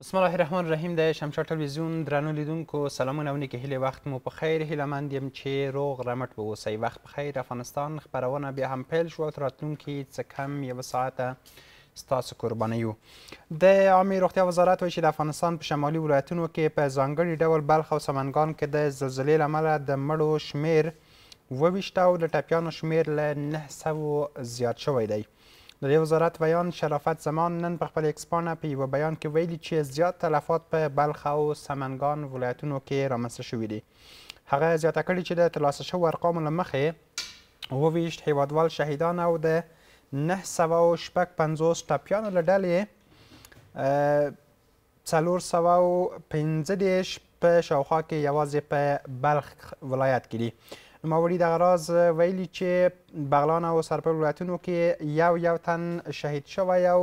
بسم الله الرحمن الرحیم. د شمشاد تلویزیون درنو لیدونکو سلامونه او نیکې هیلې، وخت مو په خیر. هیله مند یم چې روغ رمټ به اوسئ. وخت په خیر. افغانستان خپرونه بیا هم پیل شوه. تر راتلونکي څه کم یوه ساعته ستاسو قرباني یو. د عامې روغتیا وزارت وایي چې د افغانستان په شمالي ولایتونو کې په ځانګړي ډول بلخ او سمنګان کې د زلزلې له امله د مړو شمېر 22 او د ټپیانو شمېر له 900 زیات شوی دی. د دې وزارت بیان شرافت زمان نن په خپل ایکس پاڼه په یوه بیان کې ویلي چې زیات تلفات په بلخ او سمنګان ولایتونو کې رامنځته شوي دي. هغه زیاته کړي چې د ترلاسه شوو ارقامو له مخې 22 هیوادوال شهیدان او د 956 ټپیانو له ډلې 415 په شاوخوا کې یوازې په بلخ ولایت کې دي. نوموړي دغه راز ویلي چې بغلان او سرپل ولایتونو کې یو تن شهید شوی او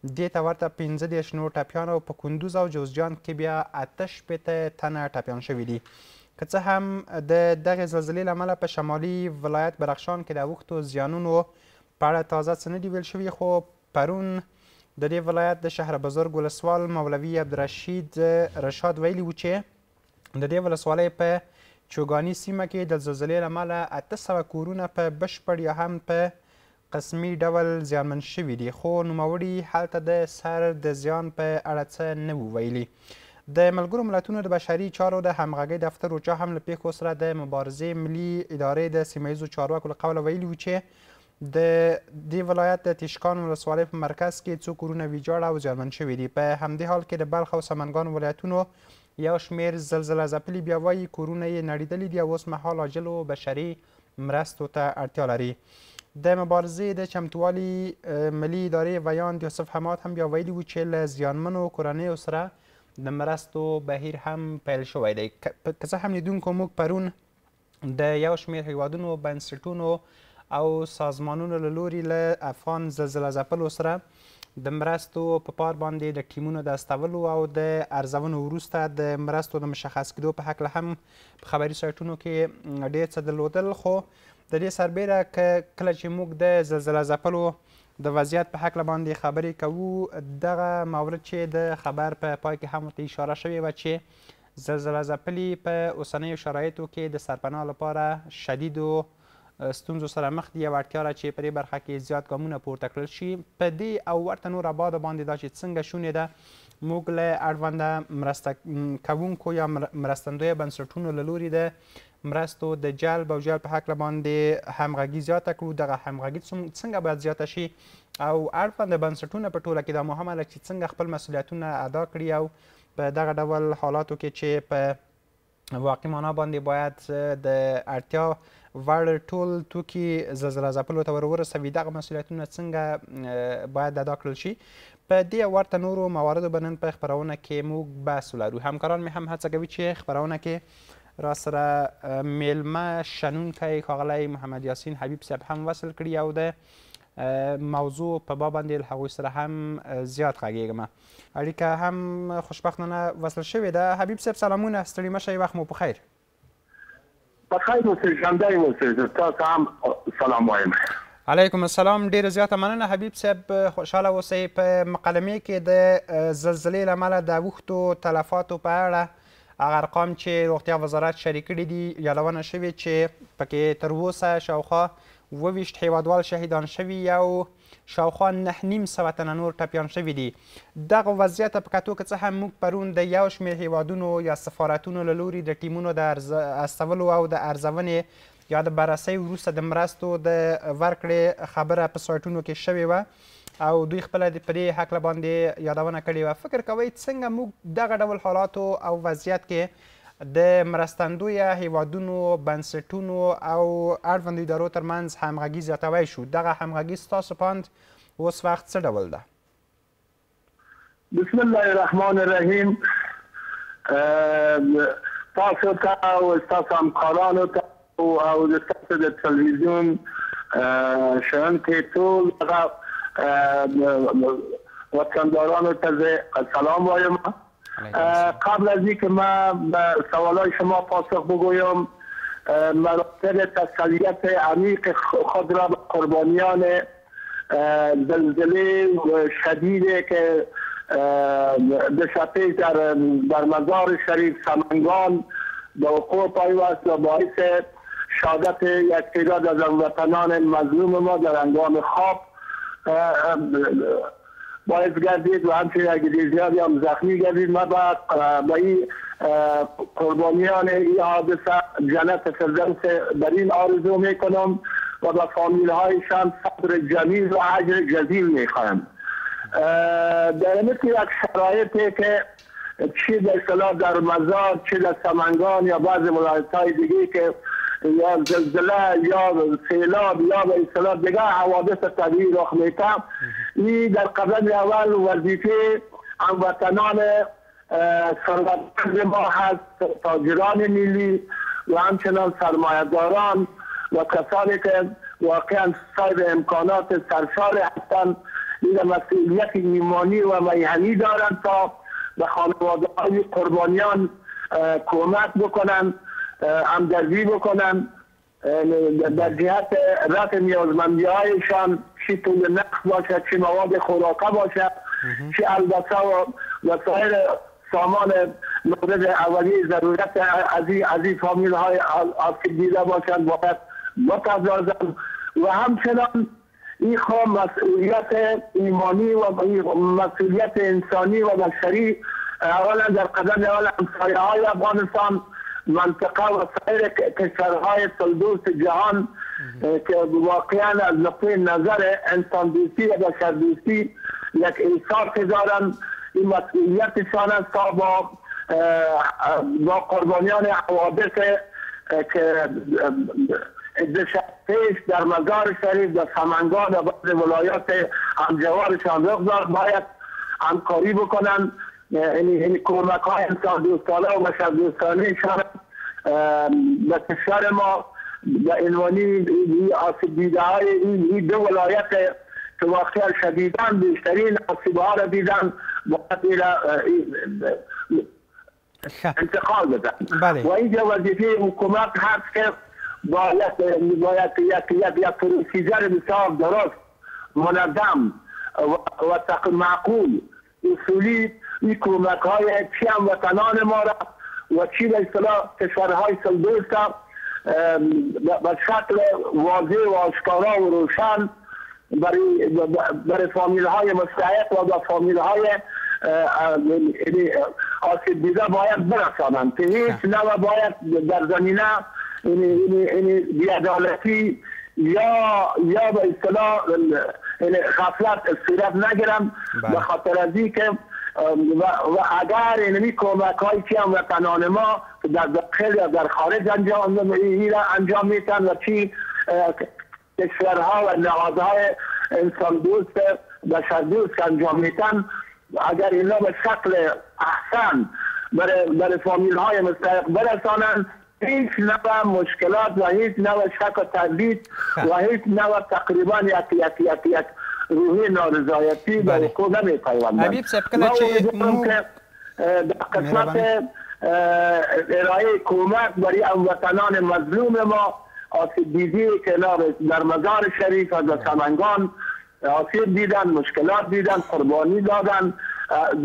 دې ته ورته 15 نور ټپیان او په کندوز او جوزجان کې بیا 88 تنه ټپیان شوي دي. که څه هم د دغې زلزلې له امله په شمالي ولایت بدخشان کې د اوښتو زیانونو په اړه تازه څه نه دي ویل شوي، خو پرون د دې ولایت د شهر بزرګ ولسوال مولوي عبدالرشید رشاد ویلي و چې د دې ولسوالۍ په چوګاني سیمه کې د زلزلې له امله 800 کورونه په بشپړ یا هم په قسمي ډول زیانمن شوي دي، خو نوموړي هلته د سر د زیان په اړه څه نه وو ویلي. د ملګرو ملتونو د بشري چارو د همغږۍ دفتر اوچا هم له پیښو سره د مبارزې ملي ادارې د سیمه ییزو چارواکو له قوله ویلي و چې د دې ولایت د تیشکان ولسوالۍ په مرکز کې څو کورونه ویجاړ او زیانمن شوي دي. په همدې حال کې د بلخ او سمنګان ولایتونو یو شمېر زلزله ځپلي بیا وایي کورونه یې نړېدلي دي او اوس مهال عاجلو بشري مرستو ته اړتیا لري. د مبارزې د چمتووالي ملي ادارې ویاند یوسف حماد هم بیا ویلي و چې له زیانمنو کورنیو سره د مرستو بهیر هم پیل شوی دی. که څه هم لیدونکو موږ پرون د یو شمېر هیوادونو بنسټونو او سازمانونو له لوري له افغان زلزله ځپلو سره د مرستو په پار باندې د ټیمونو د استولو او د ارزونو وروسته د مرستو د مشخص کېدو په هکله هم په خبري سایټونو کې ډېر څه درلودل، خو د دې سربیره کله چې موږ د زلزله ځپلو د وضعیت په هکله باندې خبرې کوو، دغه مورد چې د خبر په پای کې هم ورته اشاره شوې وه چې زلزله ځپلي په اوسنیو شرایطو کې د سرپناه لپاره شدیدو ستونزو سره مخ دي او اړتیا ده چې په دې برخه کې زیات ګامونه پورته کړل شي. په دې او ورته نور ابعادو باندې دا چې څنګه شونې ده موږ له اړونده مرسته کوونکو یا مرستندویه بنسټونو له لوري د مرستو د جلب او جلب په هکله باندې همغږي زیاته کړو. دغه همغږي څنګه باید زیاته شي او اړونده بنسټونه په ټوله کې دا مهمه ده چې څنګه خپل مسؤلیتونه ادا کړي او په دغه ډول حالاتو کې چې په واقعي معنا باندې باید د اړتیا وړ ټول توکي زلزله ځپلو ته ورسوي، دغه مسؤلیتونه څنګه باید ادا کړل شي. په دې او ورته نورو مواردو به نن په خپرونه کې موږ بحث ولرو. همکاران مې هم هڅه کوي چې خپرونه کې را سره میلمه شنونکی ښاغلی محمد یاسین حبیب صاحب هم وصل کړي او د موضوع په باب باندې له هغوی سره هم زیات غږېږم. اړیکه هم خوشبختانه وصل شوې ده. حبیب صاحب سلامونه، ستړي مه شئ، وخت مو په خیر. بخیر اوسئ، ژوندی اوسئ، تاسو هم سلام وایم. علیکم السلام. ډیره زیاته مننه حبیب صاحب، خوشحاله اوسئ. په مقدمې کې د زلزلې له امله د اوښتو تلفاتو په اړه هغه ارقام چې روغتیا وزارت شریک کړي دي یادونه شوې چې پکې تر اوسه شاوخوا 22 هیوادوال شهیدان شوي او شاوخوا 9,500 تنه نور ټپیان شوي دي. دغه وضعیت په کتو که څه هم موږ پرون د یو شمېر هیوادونو یا سفارتونو له لوري د ټیمونو د استولو او د ارزونې یا د بررسۍ وروسته د مرستو د ورکړې خبره په سایټونو کې شوې وه او دوی خپله په دې هکله باندې یادونه کړې وه. فکر کوئ څنګه موږ دغه ډول حالاتو او وضعیت کې د مرستندویه هیوادونو بنسټونو او اړوندو ادارو ترمنځ همغږي زیاتوی شو؟ دغه همغږي ستاسو په اند اوس وخت څه ډول ده؟ بسم الله الرحمن الرحیم. تاسو ته او ستاسو همکارانو ته او ستاسو د تلویزیون شنونکي ټول وطندارانو ته سلام وایم. قبل از اینکه من به سوالای شما پاسخ بگویم، مراتب تسلیت عمیق خود را به قربانیان زلزله شدیدی که دشته در مزار شریف سمنگان به وقوع پیوست و باعث شهادت یک تعداد از هموطنان مظلوم ما در هنگام خواب باعث گردید و همچنین یک زیادی هم زخمی گردید. ما با این قربانیان این حادثه جنت فردوس در این آرزو میکنم و به فامیل هایشان صبر جمیل و اجر جزیل میخواهم. در مثل یک شرایطی که چی در اصطلاح در مزار، چی در سمنگان یا بعض ولایت های دیگه که یا زلزله یا سیلاب یا به اصطلاح دیگه حوادث طبیعی رخ میده، این در قدم اول وظیفه هموطنان ثروتمند ما هست، تاجران ملی و همچنان سرمایه‌داران و کسانی که واقعا صاحب امکانات سرشار هستند، این مسئولیت ایمانی و میهنی دارند تا به خانواده های قربانیان کمک بکنند، همدردی بکنند در جهت رفع نیازمندی هایشان، چی پول نقد باشد، چی مواد خوراکه باشد، چی البته و وسایل سامان مورد اولیه ضرورت از این فامیل های آسیب دیده باشند باید بپردازند و همچنان این خواه مسئولیت ایمانی و مسئولیت انسانی و بشری اولا در قدم اول همسایه های افغانستان، منطقه و سایر کشورهای تلدوست جهان که واقعا از نقطه نظر انسان دوستی و بشر دوستی یک احساس دارند. این مسئولیتشان است تا با قربانیان حوادث که پیش در مزار شریف در سمنگان و بعض ولایات همجوارشان رخ داد باید همکاری بکنن. این کمک های انسان دوستانه و بشر دوستانه شان به کشور ما به عنوانی آسیب دیده های این دو ولایت که واقعا شدیدن بیشترین آسیب ها را دیدن باید انتقال بدن و اینجا وظیفه حکومت هست که باید یک پروسیجر بسیار درست منظم و معقول اصولی این کمک های چی هموطنان ما را و چی به اصطلاح کشورهای سلدوست به شکل واضح و آشکارا و روشن برای فامیل های مستحق و به فامیل های آسیب دیده باید برسانند که هیچ نوع باید در زمینه بی‌عدالتی یا به اصطلاح غفلت صورت نگیرم به خاطر از این که و اگر اینمی کمک هایی که هموطنان ما در داخل یا در خارج انجام میتن و چی کشورها و نهادهای انسان دوست بشر دوست انجام میتن، اگر اینا به شکل احسن برای فامیل های مستحق برسانند، هیچ نوع مشکلات و هیچ نوع شک و تردید و هیچ نوع تقریبا یک روحی نارضایتی به وقوع نمی‌پیوندد. حبیب صاحب کله چې در قسمت ارائه کمک برای هموطنان مظلوم ما آسیب دیده که در مزار شریف و در سمنگان آسیب دیدن، مشکلات دیدن، قربانی دادن،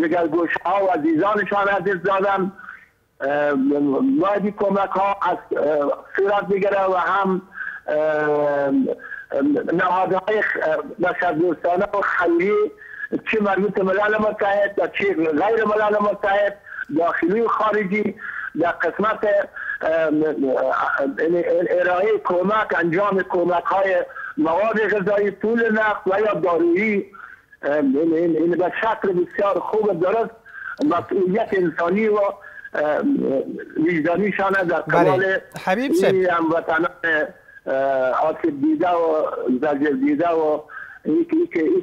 دیگر گوشه ها و عزیزانشان از دست دادن، باید کمک ها از صورت بگیره و هم نهادهای بشردوستانه و خیری چه مربوط ملل متحد و چه غیر ملل متحد داخلی و خارجی در قسمت ارائه کمک، انجام کمک های مواد غذایی، پول نقد و یا دارویی این به شکل بسیار خوب درست مسئولیت انسانی و وجدانیشان در قبال این هموطنان آسیب دیده و زجر دیده و ای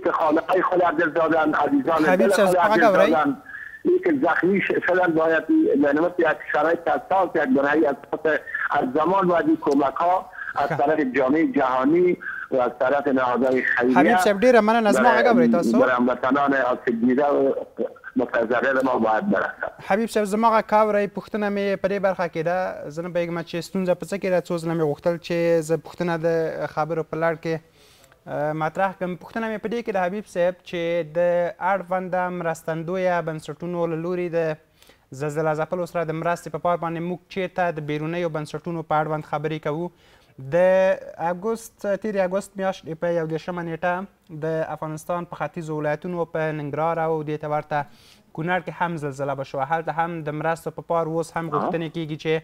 که خانه های خود عدد دادن، عزیزان دل خود عدد دادن، ای که زخمی شدن باید نمت یک شرایط اساس، یک برای اساس از زمان باید این کمک ها از طرف جامعه جهانی و از طرف نهادهای خیریه حبیب صاحب ډیره مننه زما غږ اورئ تاسو برای هموطنان آسیب دیده و متضرر ما باید برسد. حبیب صاحب زما غږ اورئ، پوښتنه مې په دې برخه کې ده، زه نه پوهېږم چې ستونزه په څه کې ده. څو ځله مې غوښتل چې زه پوښتنه د خبرو په لړ کې مطرح کوم. پوښتنه مې په دې کې د حبیب صاحب چې د اړونده مرستندویه بنسټونو له لوري د زلزله ځپلو سره د مرستې په پار باندې موږ چیرته د بیرونیو بنسټونو په اړوند خبرې کوو. د تیرې اګوست میاشتې په 21 نیټه د افغانستان په ختیځو ولایتونو په ننګرهار او دې ته ورته کونړ کې هم زلزله وشوه. هلته هم د مرستو په پار اوس هم غوښتنې کیږي چې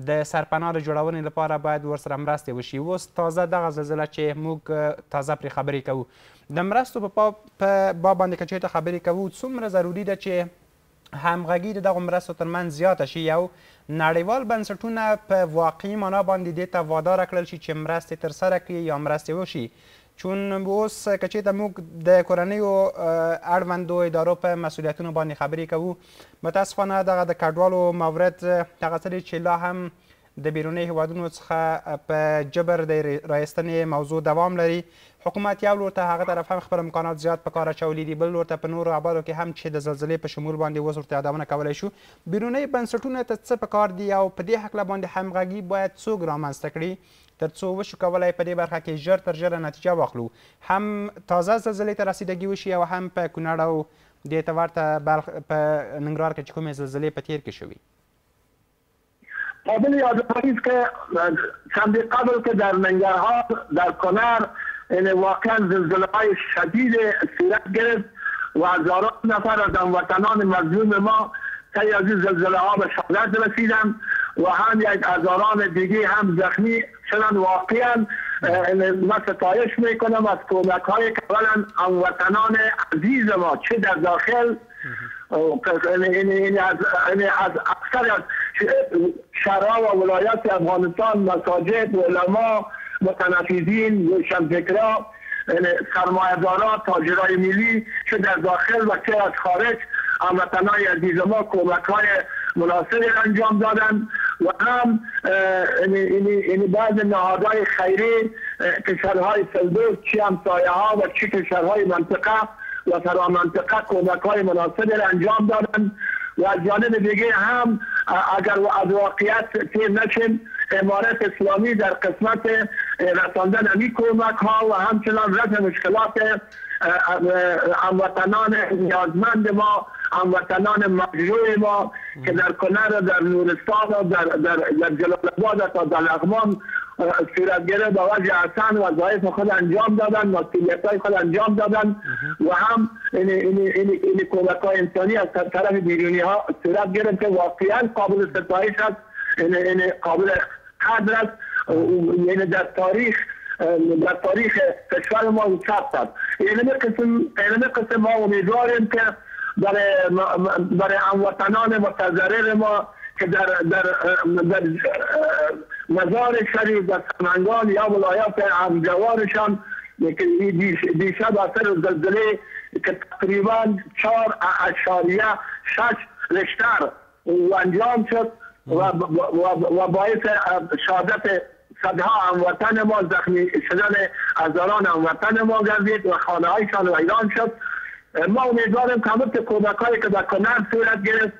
د سرپناه د جوړونې لپاره باید ورسره مرستې وشي. اوس تازه دغه زلزله چې موږ تازه پرې خبرې کوو، د مرستو په باب باندې که چېرته خبرې کوو، څومره ضروري ده چې همغږي د دغو مرستو ترمنځ زیاته شي، یو نړیوال بنسټونه په واقعي معنا باندې دې ته واداره کړل شي چې مرستې ترسره کړي یا مرستې وشي. چون اوس که چېرته موږ د کورنیو اړوندو ادارو په مسؤلیتونو باندې خبرې کوو، متاسفانه دغه د کډوالو مورد هغه څه دی چې لا هم د بیروني هیوادونو څخه په جبر د رایستنې موضوع دوام لري. حکومت یو لور ته هغه طرف هم خپل امکانات زیات په کار اچولي دي، بل لور ته په نورو ابعادو کې هم چې د زلزلې په شمول باندې اوس ورته یادونه کولی شو. بیروني بنسټونو ته څه په کار دي او په دې هکله باندې همغږي باید څوک رامنځته کړي تر څو وشو کولی په دې برخه کې ژر تر ژره نتیجه واخلو، هم تازه زلزلې ته رسیدګي وشي او هم په کونړ او دې ته ورته بلخ په ننګرهار کې چې کومې زلزلې په تیر کې شوي. قابل یادآوری است که چندی قبل که در ننگرهار در کنر واقعا زلزله های شدید صورت گرفت و هزاران نفر از هموطنان مظلوم ما طی از این زلزله ها به شهادت رسیدند و هم یک هزاران دیگه هم زخمی شدند. واقعا من ستایش میکنم از کمک های که اولا هموطنان عزیز ما چه در داخل از اکثر از شهرها و ولایات افغانستان، مساجد، علما، متنفذین، روشنفکران، سرمایه‌داران، تاجرای ملی چه در داخل و چه از خارج هموطنان عزیز ما کمک‌های مناسب انجام دادند و هم بعض نهادهای خیری کشورهای فردوس چه همسایه‌ها و چه کشورهای منطقه و فرامنطقه کمک‌های مناسب انجام دادند و از جانب دیگه هم اگر از واقعیت تیر نشیم، امارت اسلامی در قسمت رساندن این کمک ها و همچنان رفع مشکلات هموطنان نیازمند ما، هموطنان مجروح ما که در کنر و در نورستان و در جلال آباد تا در لغمان صورت گرفت با وجه حسن وظایف خود انجام دادن، مسئولیت‌های خود انجام دادن و هم این کمک‌های انسانی از طرف بیرونی ها صورت گرفت که واقعا قابل ستایش است، قابل قدر است، یعنی در تاریخ کشور ما ثبت است. این قسم ما امیدواریم که برای هموطنان متضرر ما که در مزار شریف در سمنگان یا ولایات همجوارشان که دیشب اثر زلزله که تقریبا 4.6 ریشتر انجام شد و باعث شهادت صدها هموطن ما، زخمی شدن هزاران هموطن ما گردید و خانه هایشان ویران شد. ما امیدواریم که همه کمک‌هایی که در کنر صورت گرفت،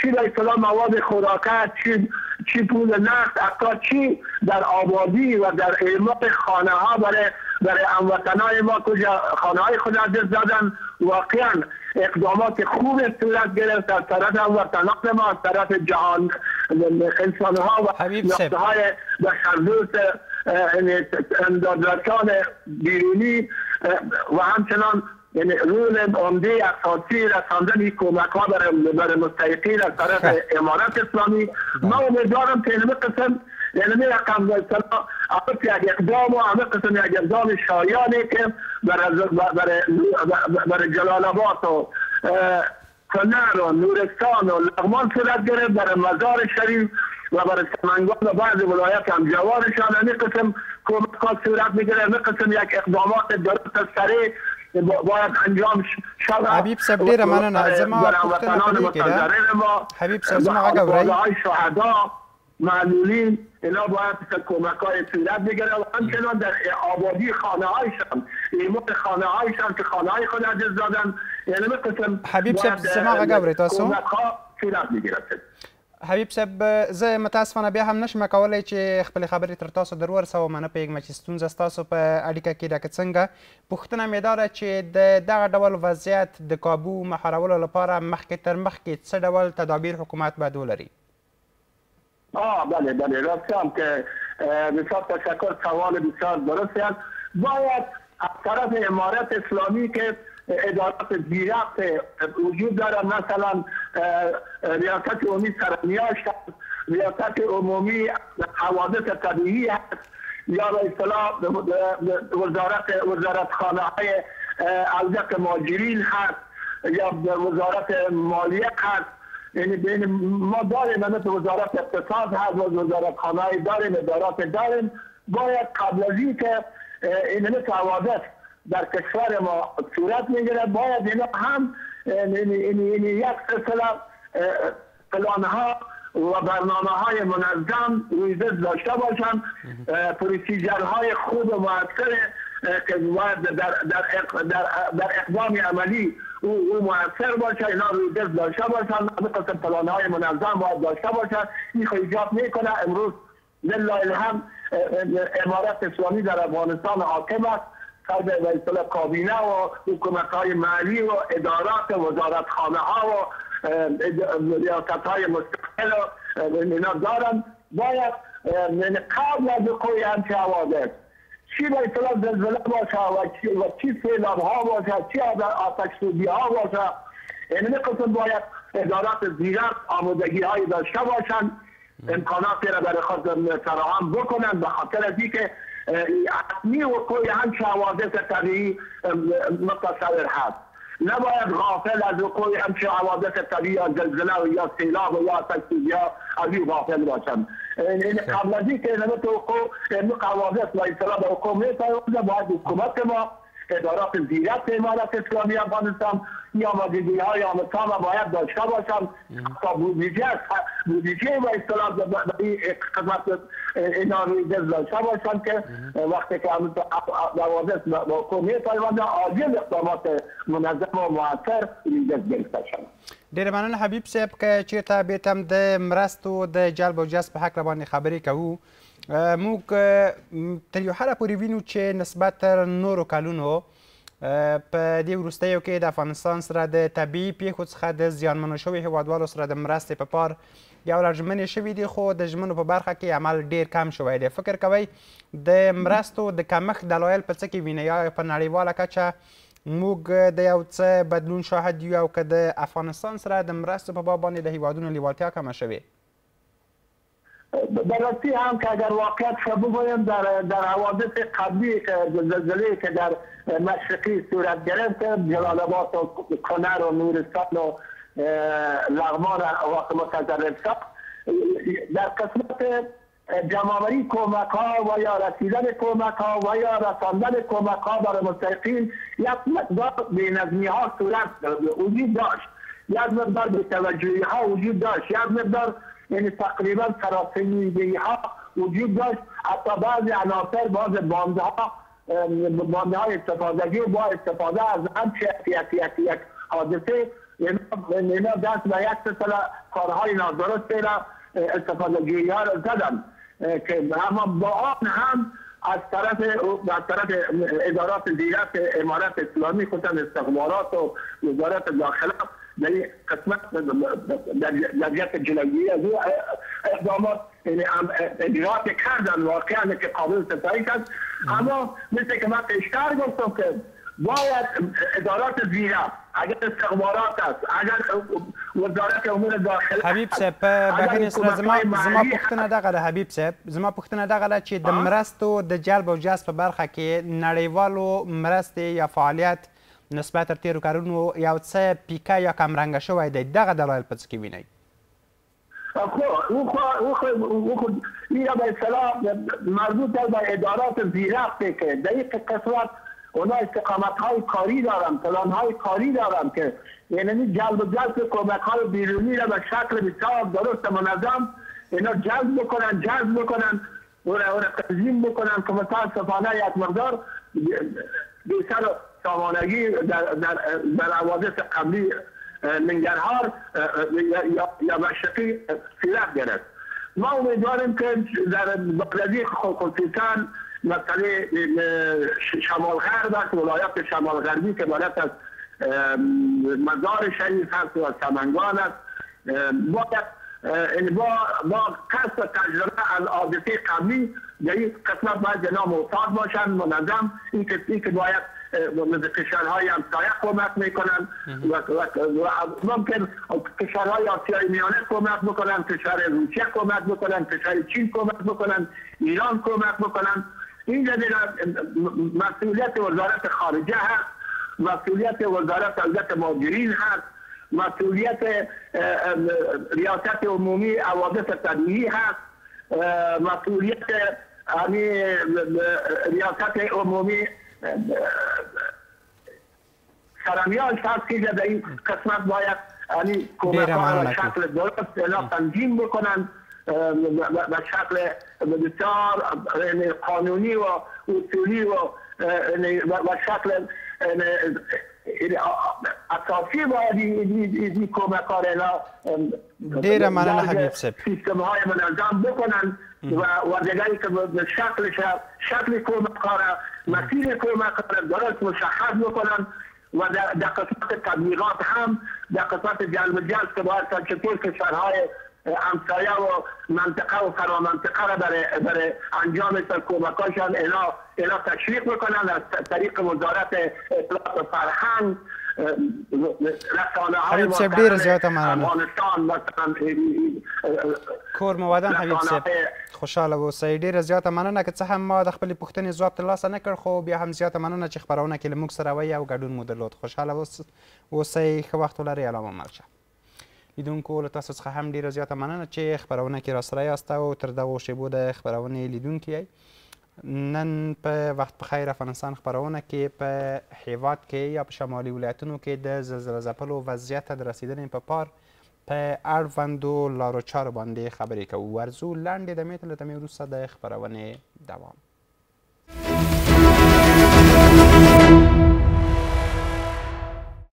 چی به اصطلاح مواد خوراکه، چی پول نقد، حتی چی در آبادی و در اعماق خانه ها برای هموطنان ما کجا خانه های خود از دست دادن، واقعا اقدامات خوب صورت گرفت از طرف هموطنان ما، از طرف جهان انسان ها و نقطه های بشردوست امدادرسان بیرونی و همچنان رول عمده اساسی رساندن کمک ها برای مستحقین از طرف امارت اسلامی. ما امیدوارم که این قسم یعنی رقم یک اقدام و همه قسم یک اقدام شایانی که برای جلال آباد و کنر و نورستان و لغمان صورت گرفت، برای مزار شریف و برای سمنگان و بعض ولایات همجوارشان همین قسم کمکات صورت میگیره. همین قسم یک اقدامات درست سریع باید انجام شود. حبیب صاحب ډیره مننه. زما پوښتنه په دې کې ده حبیب صاحب، زما غږ اورئ؟ شهدا معلولین اینا باید کمک‌های صورت بگیره و همچنان در آبادی خانه‌هایشان، ایمون خانه‌هایشان که خانه‌های خود از دست دادن، یعنی قسم حبیب صاحب زما غږ اورئ تاسو؟ کمک‌ها صورت میگیره. حبیب صاحب زه متاسفانه بیا هم نشم کولی چې خپلې خبرې تر تاسو در ورسوم. نه پوهېږم چې ستونزه ستاسو په اړیکه کې ده که څنګه. پوښتنه مې دا ده چې د دغه ډول وضعیت د کابو مهارولو لپاره مخکې تر مخکې څه ډول تدابیر حکومت باید ولري؟ بله راست هم که بسیار تشکر، سوال بسیار درستی است. باید از طرف امارت اسلامی که ادارات زیرفت وجود دارد، مثلا ریاست عمومی سرنیاش هست، ریاست عمومی حوادث طبیعی هست، یا به اصطلاح وزارتخانه های اوجق ماجرین هست، یا وزارت مالیه هست. یعنی ما داریم مثل وزارت اقتصاد هست و وزارتخانه داریم، ادارات داریم. باید قبل از اینکه این مثل حوادث در کشور ما صورت میگیره، باید اینا هم یک سلسله پلان ها و برنامه های منظم رویزد داشته باشند، پروسیجر های خوب و مؤثر که باید در اقدام عملی او مؤثر باشه، اینا رویزد داشته باشند، قسم پلان های منظم باید داشته باشند. این ایجاد میکنه امروز لله الحمد امارت اسلامی در افغانستان حاکم است. به اصطلاح کابینه و حکومت‌های محلی و ادارات و وزارتخانه ها و ریاست‌های مستقل اینا دارن. باید قبل از وقوع همچه حوادث چی به اصطلاح زلزله باشه و چی سیلاب‌ها باشه، چی آتش‌سوزی‌ها باشه، این قسم باید ادارات زیرفت آمادگی‌هایی داشته باشند، امکاناتی را برای خود فراهم بکنند، به خاطر از اینکه حتمی وقوع همچه حوادث طبیعی متصور هست. نباید غافل از وقوع همچه حوادث طبیعی یا زلزله و یا سیلاب و یا آتش‌سوزی از این غافل باشند. این قبل از اینکه نمت وقوع حوادث و اصطلاح به وقوع می‌رسد، باید حکومت ما، ادارات زیرفت امارت اسلامی افغانستان یا آمادگی‌های آموزان باید داشته باشند تا بودجه و اصطلاح به این خدمت اینا روی داشته باشند که وقتی که حوادث به وقوع می‌پیوندد عاجل اقدامات منظم و مؤثر روی گرفته شود. ډېره مننه حبیب صاحب که چېرته بېرته هم د مرستو د جلب او جذب په هکله باندې خبرې کوو. موږ تر یو حده پورې وینو چې نسبت تر نورو کلونو په دې وروستیو کې د افغانستان سره د طبیعي پیښو څخه د زیانمنو شویو هیوادوالو سره د مرستې په پار یو لړ ژمنې شوي دي، خو د ژمنو په برخه کې عمل ډېر کم شوی دی. فکر کوئ د مرستو د کمښت دلایل په څه کې وینئ؟ یا په نړیواله کچه موږ د یو څه بدلون شاهد یو او که د افغانستان سره د مرستو په باب باندې د هیوادونو لیوالتیا کمه شوې؟ در راستی هم که اگر واقعیت را بگویم در حوادث قبلی که زلزله که در مشرقی صورت گرفت، جلال آباد و کنر و نورستان و لغمان واقع متضرر شد، در قسمت جمع‌آوری کمک ها و یا رسیدن کمک ها و یا رساندن کمک ها برای مستحقین یک مقدار بی‌نظمی ها صورت وجود داشت، یک مقدار بی‌توجهی ها وجود داشت، یک مقدار یعنی تقریبا سراسیمگی ها وجود داشت. حتی بعضی عناصر باز بانده های استفادگی با استفاده از همچه یک حادثه اینا دست به یک سلسله کارهای نادرستی را استفادگی ها را زدن که اما با آن هم از طرف ادارات زیرفت امارت اسلامی خصوصا استخبارات و وزارت داخله در این قسمت در جهت جلوگیری از او اقدامات اجرات کردن واقعا که قابل ستایش است. اما مثل که من پیشتر گفتم که باید ادارات زیرفت، اگر استخبارات است، اگر وزارت امور داخله حبیب صاحب بخیر سره زما پوښتنه دغه ده حبیب صاحب زما پوښتنه دغه ده چې د مرستو د جلب او جذب په برخه کې نړیوالو مرستې یا فعالیت نسبت تر تیرو کلونو یو څه پیکه یا کمرنګه شوی دی، دغه دلایل په څه کې وینئ؟ این به اصطلاح مربوط به ادارات زیرفته که در این قسمت اونا استقامت های کاری دارن، پلان های کاری دارن که یعنی جلب و جذب کمک های بیرونی را به شکل بسیار درست منظم اینا جذب بکنن اون تنظیم بکنن که متاسفانه یک مقدار بیشتر سامانگی در حوادث قبلی ننگرهار یا مشرقی صورت گرفت. ما امیدواریم که در بلدی خصوصا مسئله شمال غرب است، ولایت شمال غربی که عبارت از مزار شریف هست و سمنگان است، با کسب تجربه از حادثه قبلی در این قسمت باید جناب معتاد باشند، منظم. این که باید کشورهای همسایه کمک میکنن و ممکن کشورهای آسیای میانه کمک بکنن، کشور روسیه کمک بکنن، کشور چین کمک بکنن، ایران کمک بکنن. این مسئولیت وزارت خارجه هست، مسئولیت وزارت امنیت مهاجرین هست، مسئولیت ریاست عمومی حوادث طبیعی هست، مسئولیت ریاست عمومی سرمیاش هست که در این قسمت باید کمک ها و شکل درست اینا تنظیم بکنن به شکل بسیار قانونی و اصولی و شکل اساسی باید این کمک ها ډیره مننه حبیب صاحب. سیستم های منظم بکنن و دیگری که به شکل کمک ها را، مسیر کمک ها را درست مشخص بکنن و در قسمت تبلیغات هم، در قسمت جلب که باید چطور کشورهای همسایه و منطقه و فرامنطقه را برای انجام کمکاشان اینا تشویق بکنن از طریق وزارت اطلاعات و فرهنگ، رسانه های افغانستان مثلا کور موادن. حبیب صاحب خوشحاله اوسئ، ډیره زیاته مننه که څه هم ما د خپلې پوښتنې ځواب ترلاسه نه کړ، خو بیا هم زیاته مننه چې خپرونه کې له موږ سره وئ او ګډون مو درلود. خوشحاله اوسئ، ښه وخت ولرئ. الله مو مل شه. لیدونکو له تاسو څخه هم ډیره زیاته مننه چې خپرونه کې راسره یاست او تر دغو شیبو د خپرونې لیدونکي یئ. نن په وخت په خیر افغانستان خپرونه کې په هیواد کې یا په شمالي ولایتونو کې د زلزله ځپلو وضعیت ته د رسیدنې په پار په اړوندو لارو چارو باندې خبرې کوو. ورځو لنډې دمې ته له دمې وروسته د خپرونې دوام.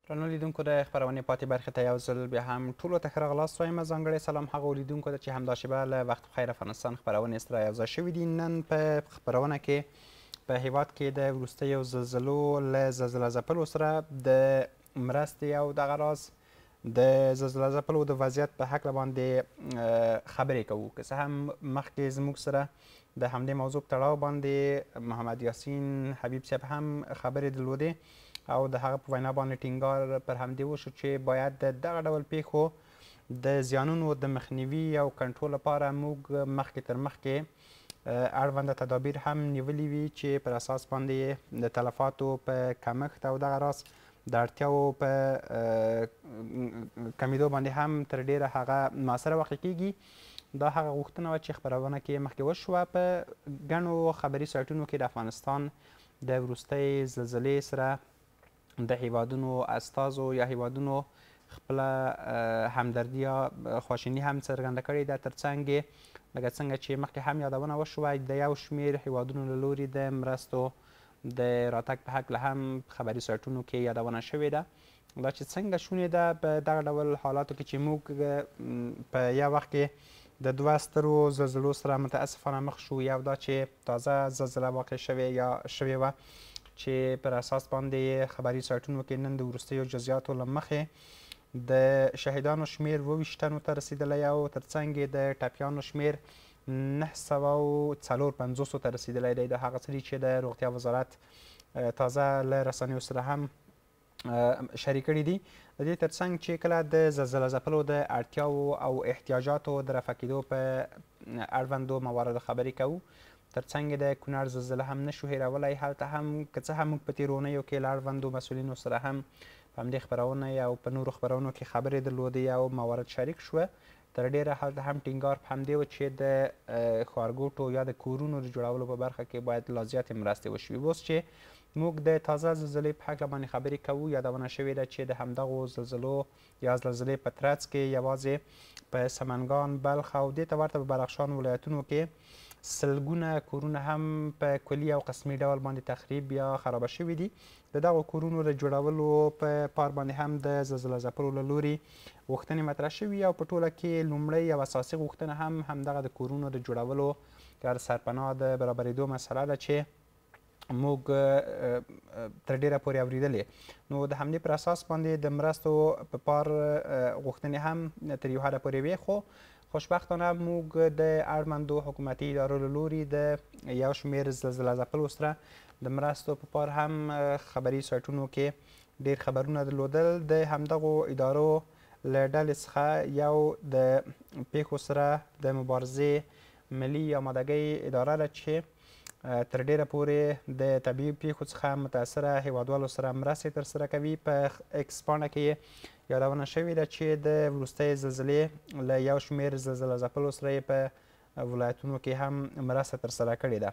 درنو لیدونکو، د خپرونې پاتې برخې ته یو ځل بیا هم ټولو ته ښه راغلاست وایم. ځانګړی سلام هغو لیدونکو ته چې همدا شیبه له وخت په خیر افغانستان خپرونې سره یوځای شوي دي. نن په خپرونه کې په هیواد کې د وروستیو زلزلو له زلزله ځپلو سره د مرستې او دغه راز د زلزله ځپلو د وضعیت په هکله باندې خبرې کوو. که څه هم مخکې زموږ سره د همدې موضوع په تړاو باندې محمد یاسین حبیب صاحب هم خبرې درلودې او د هغه په وینا باندې ټینګار پر همدې وشو چې باید د دغه ډول پیښو د زیانونو د مخنیوي او کنټرول لپاره موږ مخکې تر مخکې اړونده تدابیر هم نیولي وي چې پر اساس باندې د تلفاتو په کمښت او دغه راز د اړتیاو په کمیدو باندې هم تر ډیره هغه مؤثره واقع کیږي. دا هغه غوښتنه وه چې خپرونه کې مخکې وشوه. په ګڼو خبري سایټونو کې د افغانستان د وروستۍ زلزلې سره د هیوادونو استازو یا هیوادونو خپله همدردي یا خواشیني هم څرګنده کړې ده. ترڅنګ یې لکه څنګه چې مخکې هم یادونه وشوه د یو شمېر هیوادونو له لوري د مرستو د راتګ په هکله هم خبري سایټونو کې یادونه شوې ده. دا چې څنګه شونې ده په دغه ډول حالاتو کې چې موږ په یو وخت کې د دوه سترو زلزلو سره متاسفانه مخ شو. یو دا چې تازه زلزله واقع شوې وه چې پر اساس باندې خبري سایټونو کې نن د وروستیو جزئیاتو له مخې د شهیدانو شمیر 22 تنو ته رسیدلی او ترڅنګ یې د ټپیانو شمیر 954 ته رسیدلی دی. د هغه څه چې د روغتیا وزارت تازه له رسنیو سره هم شریک کړي دي. د دې ترڅنګ چې کله د زلزله ځپلو د اړتیاو او احتیاجاتو د رفع کېدو په اړوندو مواردو خبرې کوو. ترڅنګ د کونړ زلزله هم نشو هیرولی. هلته هم که څه هم موږ په تېرو اونیو کې له اړوندو مسؤلینو سره هم په همدې خپرونه او په نورو خپرونو کې خبرې درلودې او موارد شریک شوه. تر ډیره هلته هم ټینګار په همدې و چې د ښارګوټو یا د کورونو د جوړولو په برخه کې باید لا زیاتې مرستې وشوي. اوس چې موږ د تازه زلزلې په هکله باندې خبرې کوو. یادونه شوې ده چې د همدغو زلزلو یا زلزلې په ترڅ کې یوازې په سمنګان، بلخ او دې ته ورته په بدخشان ولایتونو کې سلګونه کورونه هم په کلي او قسمي ډول باندې تخریب یا خرابه شوي دي. د دغو کورونو د جوړولو په پار باندې هم د زلزله ځپلو له لوري غوښتنې مطرح شوي او په ټوله کې لومړۍ او اساسي غوښتنه هم همدغه د کورونو د جوړولو یا د سرپناه د برابرېدو مسله ده چې موږ تر ډیره پورې اورېدلې. نو د همدې پر اساس باندې د مرستو په پار غوښتنې هم تر یو حده پورې وې، خو خوشبختانه موږ د اړمندو حکومتي ادارو له لوري د یو شمېر زلزله ځپلو سره د مرستو په پار هم خبري سایټونو کې ډېر خبرونه درلودل. د همدغو ادارو له ډلې څخه یو د پیښو سره د مبارزې ملي آمادګۍ اداره ده چې تر ډیره پورې د طبیعي پیښو څخه متاثره هیوادوالو سره مرستې ترسره کوي. په اکس پاڼه کې یادونه شوې ده چې د وروستۍ زلزلې له یو شمېر زلزله ځپلو سره یې په ولایتونو کې هم مرسته ترسره کړې ده.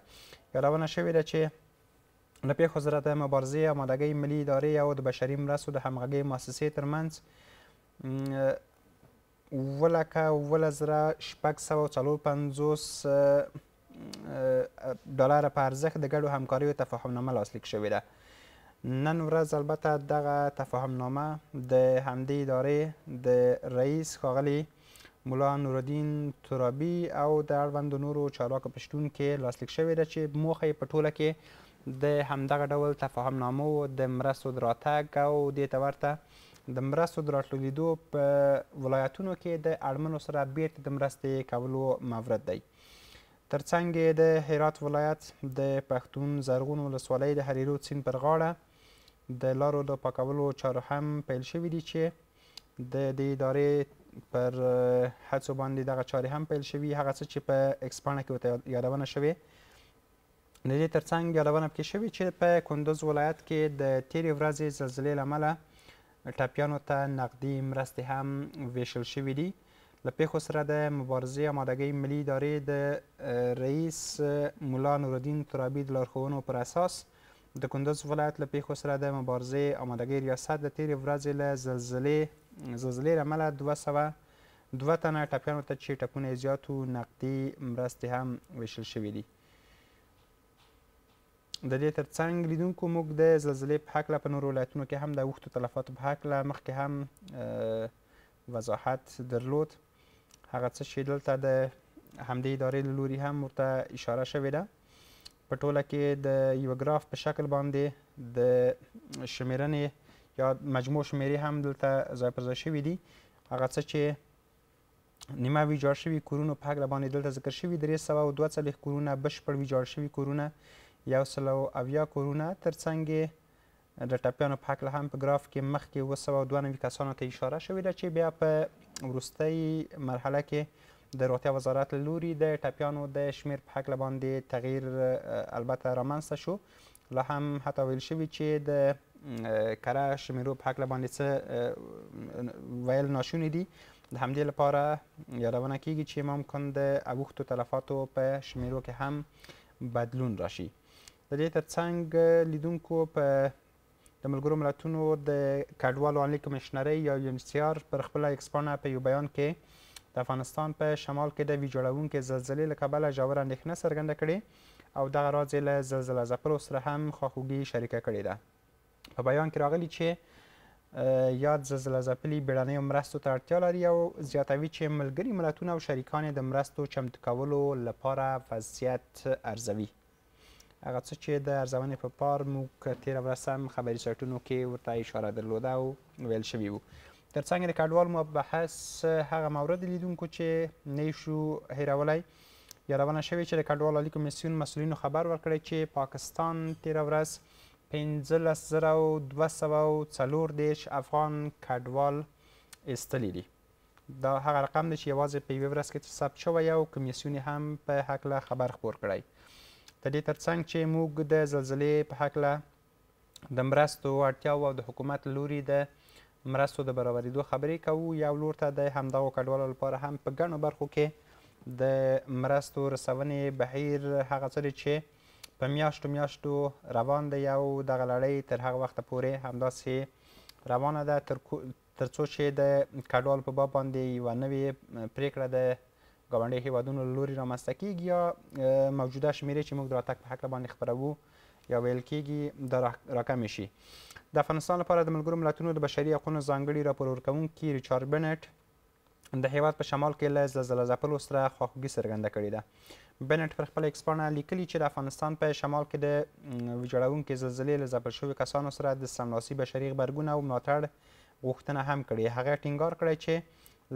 یادونه شوې ده چې له پیښو سره د مبارزې آمادګۍ ملي ادارې او د بشري مرستو د همغږۍ مؤسسې ترمنځ 7,654 ډالر په ارزښت د ګډو همکاریو تفاهمنامه لاسلیک شوې ده. نن ورځ البته دغه تفاهمنامه د همدې ادارې د رئیس ښاغلي ملا نورالدین ترابي او د اړوندو نورو چارواکو په شتون کې لاسلیک شوې ده چې موخه یې په ټوله کې د همدغه ډول تفاهمنامو د مرستو د راتګ او دې ته ورته د مرستو د راټولېدو په ولایتونو کې د اړمنو سره بیرته د مرستې کولو مورد دی. ترڅنګ د هرات ولایت د پښتون زرغون ولسوالۍ د هریرود سیند پر غاړه د لارو د پاکولو چارو هم پیل شوي دي چې د دې ادارې پر هڅو باندې دغه چارې هم پیل شوي. هغه څه چې په اکس پاڼه کې ورته یادونه شوې د دې ترڅنګ یادونه پکې شوې چې په کندوز ولایت کې د تېرې ورځې زلزلې له امله ټپیانو ته نقدي مرستې هم ویشل شوي دي. له پیښو سره د مبارزې آمادګۍ ملي ادارې د رئیس ملا نورالدین ترابي د لارښوونو پر اساس د کندوز ولایت له پیښو سره د مبارزې آمادګۍ ریاست د تېرې ورځې له زلزلې له امله 202 تنه ټپیانو ته چې ټپونه یې زیات وو نقدي مرستې هم ویشل شوي دي. د دې ترڅنګ لیدونکو موږ د زلزلې په هکله په نورو ولایتونو کې هم د اوښتو تلفاتو په هکله مخکې هم وضاحت درلود. هغه څه چې دلته د همدې ادارې له لوري هم ورته اشاره شوې ده. په ټوله کې د یوه ګراف په شکل باندې د شمیرنې یا مجموع شمیرې هم دلته ځای پر ځای شوي دي. هغه څه چې نیمه ویجاړ شوي کورونو په هکله باندې دلته ذکر شوي 342 کورونه، بشپړ ویجاړ شوي کورونه 170 کورونه. ترڅنګ د ټپیانو په هکله هم په ګراف کې مخکې 292 کسانو ته اشاره شوې ده چې بیا په وروستۍ مرحله کې د روغتیا وزارت له لوري د ټپیانو د شمېر په هکله باندې تغییر البته رامنځته شو. لا هم حتی ویل شوي چې د کره شمیرو په هکله باندې څه ویل ناشوني دي. د همدې لپاره یادونه کیږي چې ممکن د اوښتو تلفاتو په شمیرو کې هم بدلون راشي. د دې ترڅنګ لیدونکو په د ملګرو ملتونو د کډوالو عالی کمیشنرۍ یا UNHCR پر خپله اکس پاڼه په یو بیان کې د افغانستان په شمال کې د ویجاړونکې زلزلې له کبله ژوره اندېښنه څرګنده کړې او دغه راز یې له زلزله ځپلو سره هم خواخوږي شریکه کړې ده. په بیان کې راغلي چې یاد زلزله ځپلي بیړنیو مرستو ته اړتیا لري او زیاتوي چې ملګري ملتونه او شریکان یې د مرستو چمتو کولو لپاره وضعیت ارزوي. هغه څه چې د ارزونې په پار موږ تېره ورځ هم خبري سایټونو کې ورته اشاره درلوده او ویل شوي وو. ترڅنګ د کډوالو مبحث هغه مورد لیدونکو چې نه یې شو هیرولی. یادونه شوې چې د کډوالو عالي کمیسیون مسؤلینو خبر ورکړی چې پاکستان تېره ورځ 15,240 افغان کډوال ایستلي دي. دا هغه رقم دی چې یوازې په یوې ورځ کې ثبت شوی او کمیسیون هم په هکله خبر خپور کړی. د دې ترڅنګ چې موږ د زلزلې په هکله د مرستو اړتیاو او د حکومت له لوري د مرستو د برابرېدو خبرې کوو، یو لور ته د همدغو کډوالو لپاره هم په ګڼو برخو کې د مرستو رسونې بهیر هغه څه دی چې په میاشتو روان دی او دغه لړۍ تر هغه وخته پورې همداسې روانه ده تر څو چې د کډوالو په باب باندې یوه نوې پرېکړه د ګاونډي هیوادونو له لوري رامنځته کیږي یا موجوده شمیرې چې موږ د راتګ په هکله باندې خپروو یا ویل کیږي دا راکمې شي. د افغانستان لپاره د ملګرو ملتونو د بشري حقونو ځانګړي راپور ورکوونکي ریچارډ بنټ د هیواد په شمال کې له زلزله ځپلو سره خواخوږي څرګنده کړې ده. بنټ پر خپله ایکس پاڼه لیکلي چې د افغانستان په شمال کې د ویجاړونکې زلزلې له ځپل شویو کسانو سره د سملاسي بشري غبرګون او ملاتړ غوښتنه هم کړې. هغه ټینګار کړی چې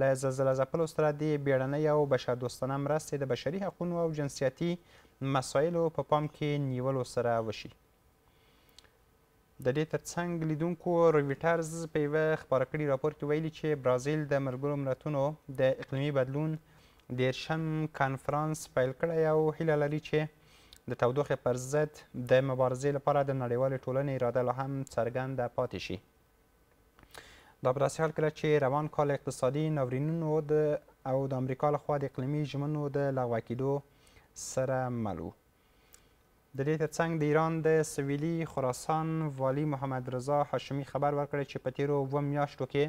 له زلزله ځپلو سره د بیړنۍ او بشردوستانه مرستې د بشري حقونو او جنسیتي مسایلو په پام کې نیولو سره وشي. د دې ترڅنګ لیدونکو رویټرز په یوه خپاره کړي راپور کې ویلي چې برازیل د ملګرو ملتونو د اقلیمي بدلون 10 کنفرانس پیل کړی او هیله لري چې د تودوخې پر ضد د مبارزې لپاره د نړیوالې ټولنې اراده لا هم څرګنده پاتې شي. دا په داسې حال کې ده چې روان کال اقتصادي ناورینونو او د امریکا لخوا د اقلیمي ژمنو د لغوه کېدو سره مل و. د دې ترڅنګ د ایران د سویلي خراسان والي محمد رضا هاشمي خبر ورکړی چې په تیرو 2 میاشتو کې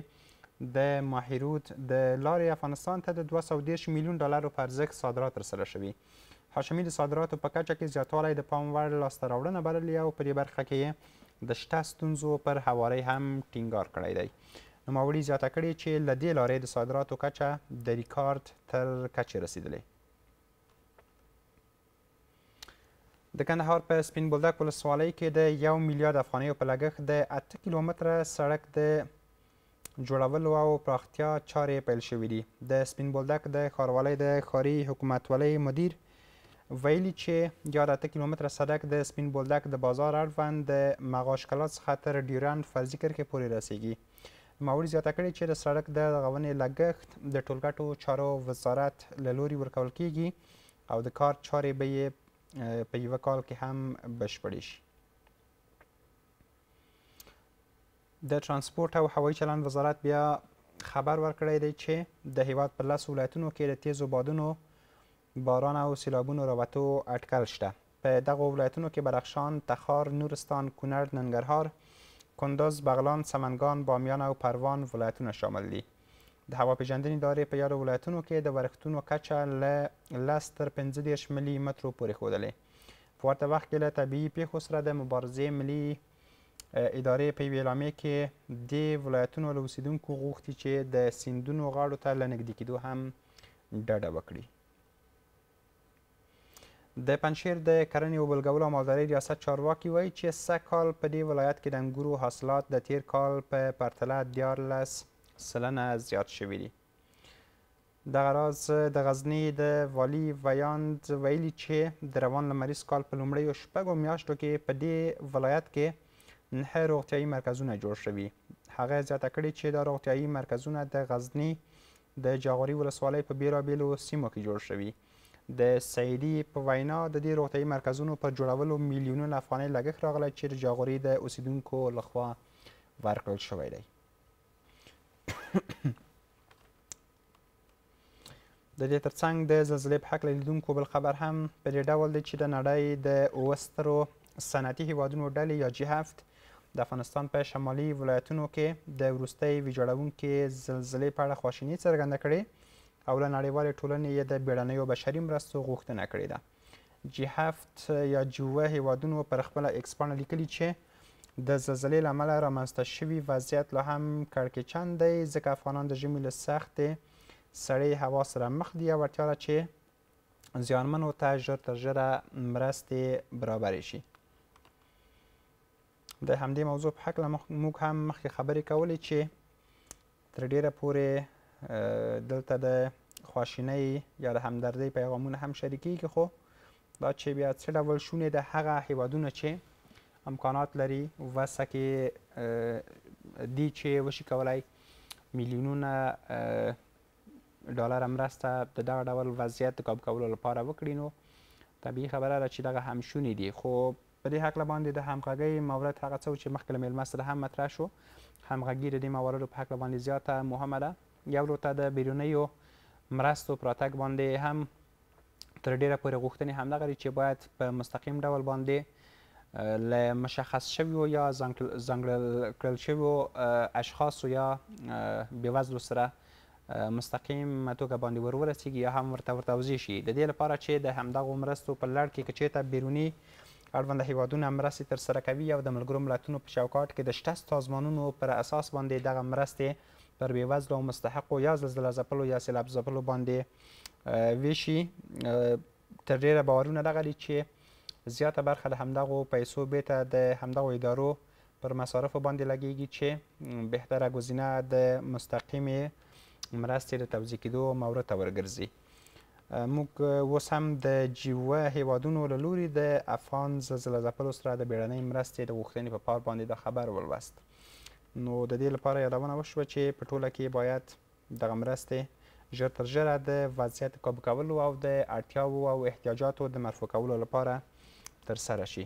د ماهیرود د لارې افغانستان ته د 210 میلیون ډالرو په ارزښت صادرات ترسره شوي. هاشمي د صادراتو په کچه کې زیاتوالی د پام وړ لاسته راوړنه بللې او په دې برخه کې د شته ستونزو پر هوارۍ هم ټینګار کړی دی. نوموړي زیاته کړې چې له دې لارې د صادراتو کچه د ریکارډ تر کچې رسیدلی. د کندهار په سپین بولدک ولسوالۍ کې د 1 میلیارد افغانیو په لګښت د 8 کیلومتره سړک د جوړولو او پراختیا چارې پیل شوي دي. د سپین بولدک د ښاروالۍ د ښاري حکومتولۍ مدیر ویلي چې یا د 8 کیلومتره سړک د سپین بولدک د بازار اړوند د مغاشکلات څخه تر ډیورند فرضي کرښې پورې رسیږي. نوموړي زیاته کړې چې د سړک د رغونې لګښت د ټولګټو چارو وزارت له لوري ورکول کیږي او د کار چارې به یې په یوه کال کې هم بشپړې شي. د ترانسپورت او هوایي چلند وزارت بیا خبر ورکړی دی چې د هیواد په 10 ولایتونو کې د تیزو بادونو، باران او سیلابونو راوتو اټکل شته. په دغو ولایتونو کې بدخشان، تخار، نورستان، کونړ، ننګرهار، کندز، بغلان، سمنګان، بامیان او پروان ولایتونه شامل دي. د هوا پیژندنې ادارې په یادو ولایتونو کې د ورښتونو کچه له 10 تر 15 ملي مترو پورې ښودلې. په ورته وخت کې له طبیعي پیښو سره د مبارزې ملي ادارې په یوې اعلامیې کې دې ولایتونو له اوسیدونکو غوښتي چې د سیندونو غاړو ته له نږدې کېدو هم ډډه وکړي. د پنجشیر د کرنې او بلګولو او مالدارۍ ریاست چارواکي وایي چې سږکال په دې ولایت کې د انګورو حاصلات د تیر کال په پرتله 14% زیات شوي دي. دغه راز د غزني د والي ویاند ویلي چې د روان لمریز کال په لومړیو 6 میاشتو کې په دې ولایت کې 9 روغتیایي مرکزونه جوړ شوي. هغه زیاته کړې چې دا روغتیایي مرکزونه د غزني د جاغوري ولسوالۍ په بیلابیلو سیمو کې جوړ شوي. د سعیدي په وینا د دې روغتیایي مرکزونو پر جوړولو میلیونونه افغانۍ لګښت راغلی چې د جاغوري د اوسیدونکو لخوا ورکړل شوی دی. د دې ترڅنګ د زلزلې په هکله لیدونکو بل خبر هم په دې ډول دی چې د نړۍ د 7 سترو صنعتي هیوادونو ډلې یا G7 د افغانستان په شمالي ولایتونو کې د وروستۍ ویجاړونکې زلزلې په اړه خواشیني څرګنده کړې او له نړیوالې ټولنې یې د بیړنیو بشري مرستو غوښتنه کړې ده. G7 یا G7 هیوادونو پر خپله ایکس پاڼه لیکلي چې د زلزلې له امله رامنځته شوي وضعیت لا هم کړکېچن دی ځکه افغانان د ژمي له سختې سړې هوا سره مخ دي او اړتیا ده چې زیانمنو ته ژر تر ژره مرستې برابرې شي. د همدې موضوع په هکله موږ هم مخکې خبرې کولې چې تر ډیره پورې دلته د خواشینۍ یا د همدردۍ پیغامونه هم شریکېږي، خو دا چې بیا څه ډول شونې ده هغه هیوادونه چې امکانات لري وسه کې دي چې وشي کولی میلیونونه ډالره مرسته د دغه ډول وضعیت د کابو کولو لپاره وکړي، نو طبیعي خبره ده چې دغه هم شونې دي. خو په دې هکله باندې د همغږۍ مورد هغه څه چې مخکې له میلمه سره هم مطرح شو، همغږي د دې مواردو په هکله باندې زیاته مهمه ده. یو لور ته د بیرونیو مرستو په راتګ باندې هم تر ډیره پورې غوښتنې همدغه دي چې باید په مستقیم ډول باندې له مشخص شویو یا ځانګړل کړل شویو اشخاصو یا بېوزلو سره مستقیم توګه باندې ورسیږي یا هم ورته توضیح شي، د دې لپاره چې د همدغو مرستو په لړ کې که چېرته بیروني اړونده هیوادونه مرستې ترسره کوي او د ملګرو ملتونو په چوکاټ کې د شته سازمانونو پر اساس باندې دغه مرستې پر بېوزلو او مستحقو یا زلزله ځپلو یا سیلاب ځپلو باندې ویشي. تر ډیره باورونه دغه دي چې زیاته برخه د همدغو پیسو بیرته د همدغو ادارو پر مصارفو باندې لګیږي چې بهتره ګزینه د مستقیمې مرستې د توزیع کېدو مورد ته ورګرځي. موږ اوس هم د G7 هیوادونو له لوري د افغان زلزله ځپلو سره د بیړنۍ مرستې د غوښتنې په پار باندې د خبر ولوست. نو د دې لپاره یادونه وشوه چې په ټوله کې باید دغه مرستې ژر تر ژره د وضعیت کابو کولو او د اړتیاوو او احتیاجاتو د مرفوع کولو لپاره ترسره شي.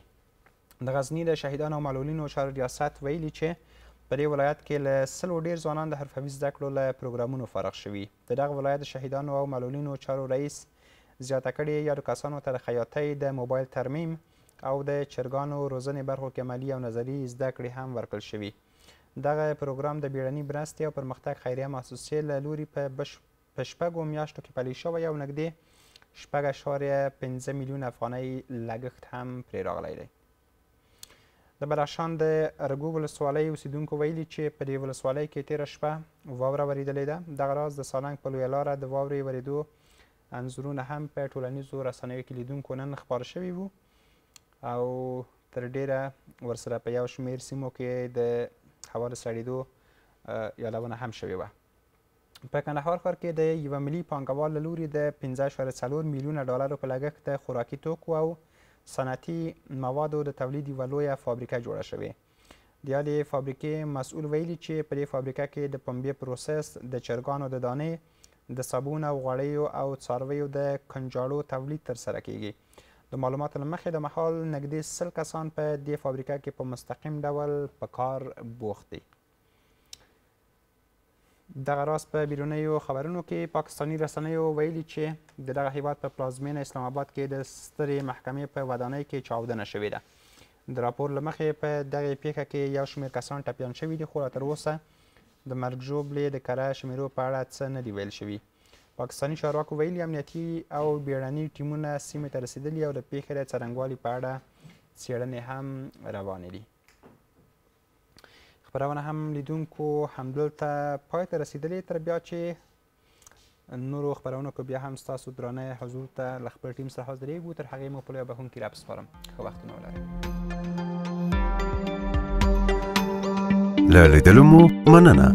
د غزني د شهیدانو او معلولینو چارو ریاست ویلي چې په دې ولایت کې له 100 ډیر ځوانان د حرفوي زده کړو له پروګرامونو فارغ شوي. د دغه ولایت د شهیدانو او معلولینو چارو رئیس زیاته کړې یادو کسانو ته د خیاطۍ، د موبایل ترمیم او د چرګانو روزنې برخو کې عملي او نظري زده کړې هم ورکړل شوي. دغه پروګرام د بیړني مرستې او پرمختګ خیریه مؤسسې له لوري په شپږو میاشتو کې پلی شوی او نږدې 6.5 میلیون افغانۍ لګښت هم پرې راغلی دی. د بدخشان د ارګو ولسوالۍ اوسیدونکو ویلي چې په دې ولسوالۍ کې تېره شپه واوره ورېدلې ده. دغه راز د سالنګ په لویه لاره د واورې ورېدو انځورونه هم په ټولنیزو رسنیو کې لیدونکو نن خپاره شوي وو او تر ډیره ورسره په یو شمېر سیمو کې د هوا د سړېدو یادونه هم شوې وه. په کندهار ښار کې د یوه ملي پانګوال له لوري د 15.4 میلیونه ډالرو په لګښت د خوراکي توکو او صنعتي موادو د تولید یوه لویه فابریکه جوړه شوې. د یادې فابریکې مسؤل ویلي چې په دې فابریکه کې د پنبې پروسس، د چرګانو د دانې، د صابون او غوړیو او څارویو د کنجاړو تولید ترسره کیږي. د معلوماتو له مخې د مهال نږدې 100 کسان په دې فابریکه کې په مستقیم ډول په کار بوخت دي. دغه راز په بیرونیو خبرونو کې پاکستاني رسنیو ویلي چې د دغه هیواد په پلازمینه اسلام آباد کې د سترې محکمې په ودانۍ کې چاودنه شوې ده. د راپور له مخې په دغې پیښه کې یو شمېر کسان ټپیان شوي دي خو لا تر اوسه د مرګ ژوبلې د کره شمیرو په اړه څه نه دي ویل شوي. پاکستاني چارواکو ویلي امنیتي او بیړني ټیمونه سیمې ته رسېدلي او د پیښې د څرنګوالي په اړه څېړنې هم روانې دي. خبرونه هم لیدونکو همدلته پای ته رسېدلې تر بیا چې نورو خبرونو کې بیا هم ستاسو درانه حضور ته له خپل ټیم سره حاضرېږو. تر هغې مو په لویه بښونکي راپسپارم. ښه وختونه ولرئ. له لیدلو مو مننه.